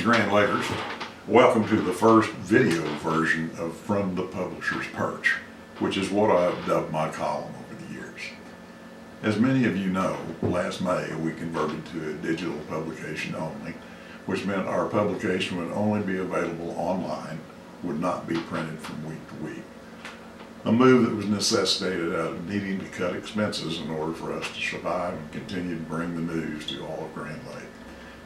Greetings, Grand Lakers. Welcome to the first video version of From the Publisher's Perch, which is what I've dubbed my column over the years. As many of you know, last May we converted to a digital publication only, which meant our publication would only be available online, would not be printed from week to week. A move that was necessitated out of needing to cut expenses in order for us to survive and continue to bring the news to all of Grand Lake.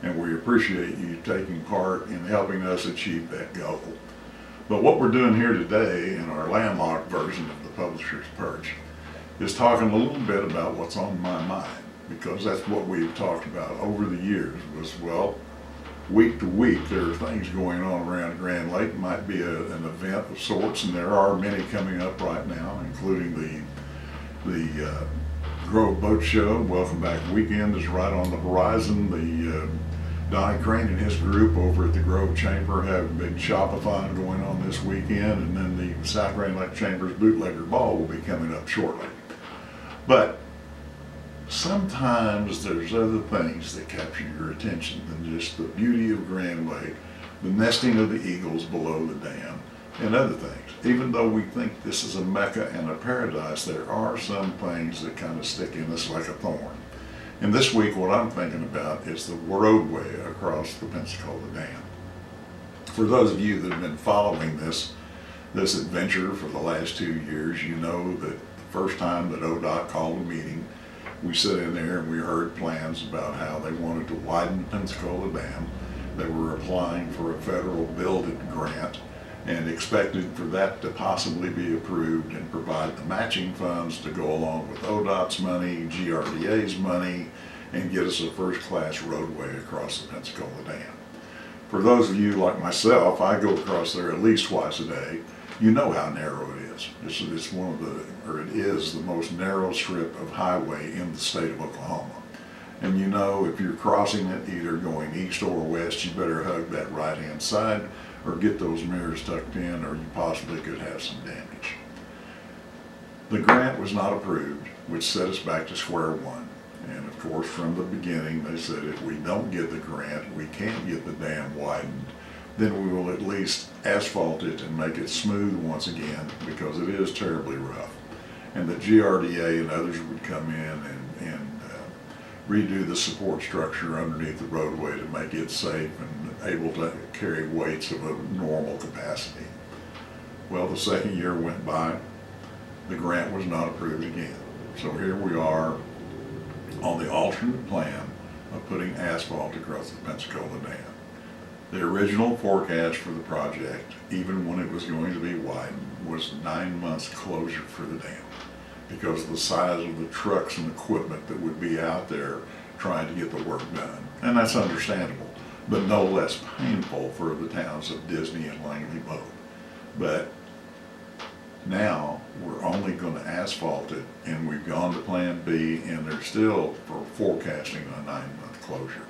And we appreciate you taking part in helping us achieve that goal. But what we're doing here today in our landlocked version of the Publisher's Perch is talking a little bit about what's on my mind, because that's what we've talked about over the years was, well, week to week there are things going on around Grand Lake. It might be an event of sorts, and there are many coming up right now, including the Grove Boat Show. Welcome Back weekend is right on the horizon. The Donnie Crane and his group over at the Grove Chamber have a big shop-a-thon going on this weekend, and then the South Grand Lake Chamber's Bootlegger Ball will be coming up shortly. But sometimes there's other things that capture your attention than just the beauty of Grand Lake, the nesting of the eagles below the dam, and other things. Even though we think this is a mecca and a paradise, there are some things that kind of stick in us like a thorn. And this week what I'm thinking about is the roadway across the Pensacola Dam. For those of you that have been following this adventure for the last 2 years, you know that the first time that ODOT called a meeting, we sat in there and we heard plans about how they wanted to widen the Pensacola Dam. They were applying for a federal Build It grant and expected for that to possibly be approved and provide the matching funds to go along with ODOT's money, GRDA's money, and get us a first-class roadway across the Pensacola Dam. For those of you like myself, I go across there at least twice a day. You know how narrow it is. It's one of the, or it is the most narrow strip of highway in the state of Oklahoma. And you know if you're crossing it either going east or west, you better hug that right-hand side or get those mirrors tucked in, or you possibly could have some damage. The grant was not approved, which set us back to square one. And of course, from the beginning, they said if we don't get the grant, we can't get the dam widened, then we will at least asphalt it and make it smooth once again, because it is terribly rough. And the GRDA and others would come in and redo the support structure underneath the roadway to make it safe and able to carry weights of a normal capacity. Well, the second year went by, the grant was not approved again. So here we are on the alternate plan of putting asphalt across the Pensacola Dam. The original forecast for the project, even when it was going to be widened, was 9 months closure for the dam, because of the size of the trucks and equipment that would be out there trying to get the work done. And that's understandable, but no less painful for the towns of Disney and Langley both. But now we're only going to asphalt it, and we've gone to Plan B, and they're still forecasting a 9-month closure.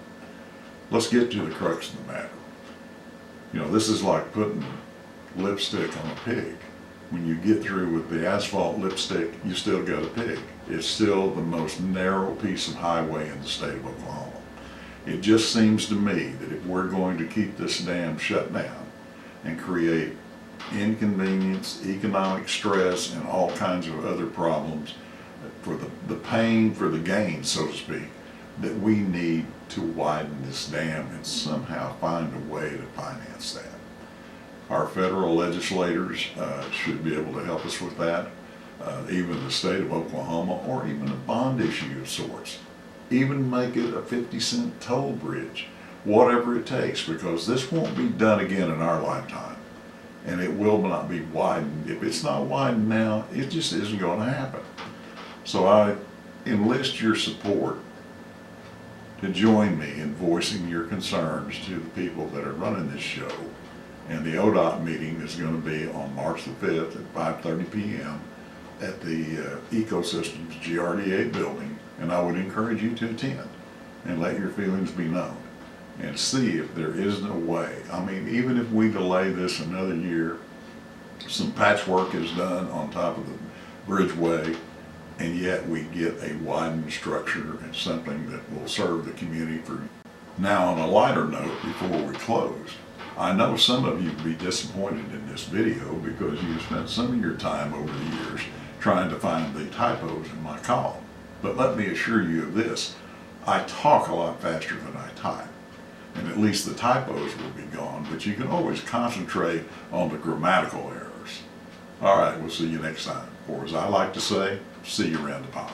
Let's get to the crux of the matter. You know, this is like putting lipstick on a pig. When you get through with the asphalt lipstick, you still got a pig. It's still the most narrow piece of highway in the state of Oklahoma. It just seems to me that if we're going to keep this dam shut down and create inconvenience, economic stress, and all kinds of other problems for the pain for the gain, so to speak, that we need to widen this dam and somehow find a way to finance that. Our federal legislators should be able to help us with that, even the state of Oklahoma, or even a bond issue of sorts. Even make it a 50-cent toll bridge, whatever it takes, because this won't be done again in our lifetime, and it will not be widened. If it's not widened now, it just isn't going to happen. So I enlist your support to join me in voicing your concerns to the people that are running this show. And the ODOT meeting is going to be on March the 5th at 5:30 p.m. at the Ecosystems GRDA building, and I would encourage you to attend and let your feelings be known and see if there isn't a way. I mean, even if we delay this another year, some patchwork is done on top of the bridgeway, and yet we get a widened structure and something that will serve the community for Now, on a lighter note, before we close, I know some of you will be disappointed in this video because you've spent some of your time over the years trying to find the typos in my column. But let me assure you of this, I talk a lot faster than I type. And at least the typos will be gone, but you can always concentrate on the grammatical errors. All right, we'll see you next time. Or as I like to say, see you around the pond.